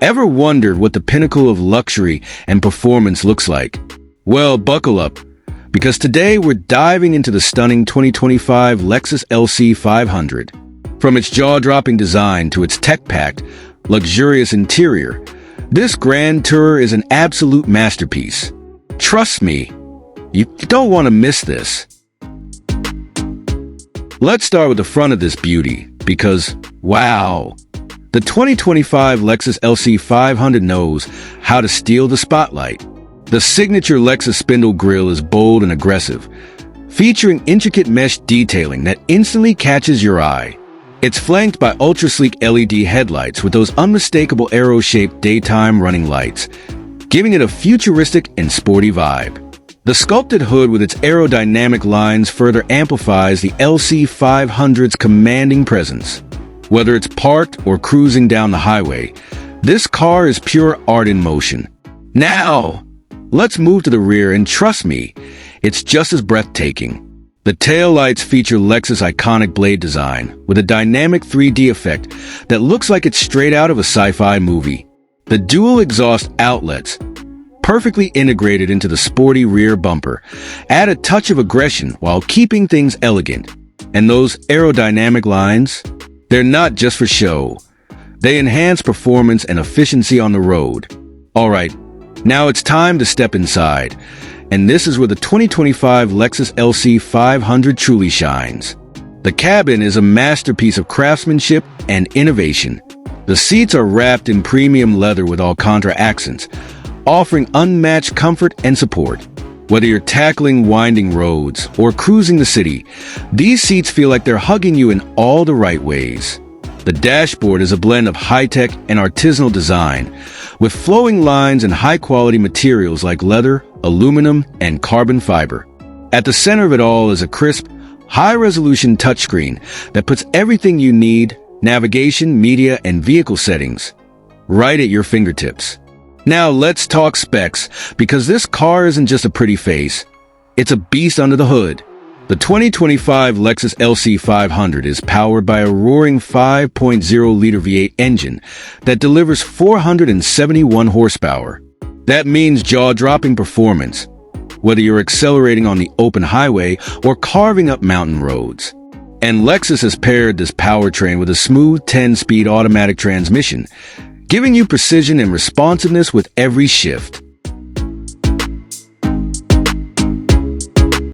Ever wondered what the pinnacle of luxury and performance looks like? Well, buckle up, because today we're diving into the stunning 2025 Lexus LC 500. From its jaw-dropping design to its tech-packed, luxurious interior, this grand tour is an absolute masterpiece. Trust me, you don't want to miss this. Let's start with the front of this beauty, because, wow! The 2025 Lexus LC 500 knows how to steal the spotlight. The signature Lexus spindle grille is bold and aggressive, featuring intricate mesh detailing that instantly catches your eye. It's flanked by ultra-sleek LED headlights with those unmistakable arrow-shaped daytime running lights, giving it a futuristic and sporty vibe. The sculpted hood with its aerodynamic lines further amplifies the LC 500's commanding presence. Whether it's parked or cruising down the highway, this car is pure art in motion. Now, let's move to the rear, and trust me, it's just as breathtaking. The taillights feature Lexus' iconic blade design with a dynamic 3D effect that looks like it's straight out of a sci-fi movie. The dual exhaust outlets, perfectly integrated into the sporty rear bumper, add a touch of aggression while keeping things elegant. And those aerodynamic lines? They're not just for show. They enhance performance and efficiency on the road. Alright, now it's time to step inside. And this is where the 2025 Lexus LC 500 truly shines. The cabin is a masterpiece of craftsmanship and innovation. The seats are wrapped in premium leather with Alcantara accents, offering unmatched comfort and support. Whether you're tackling winding roads or cruising the city, these seats feel like they're hugging you in all the right ways. The dashboard is a blend of high-tech and artisanal design, with flowing lines and high-quality materials like leather, aluminum, and carbon fiber. At the center of it all is a crisp, high-resolution touchscreen that puts everything you need, navigation, media, and vehicle settings, right at your fingertips. Now let's talk specs, because this car isn't just a pretty face, it's a beast under the hood. The 2025 Lexus LC 500 is powered by a roaring 5.0-liter V8 engine that delivers 471 horsepower. That means jaw-dropping performance, whether you're accelerating on the open highway or carving up mountain roads. And Lexus has paired this powertrain with a smooth 10-speed automatic transmission, giving you precision and responsiveness with every shift.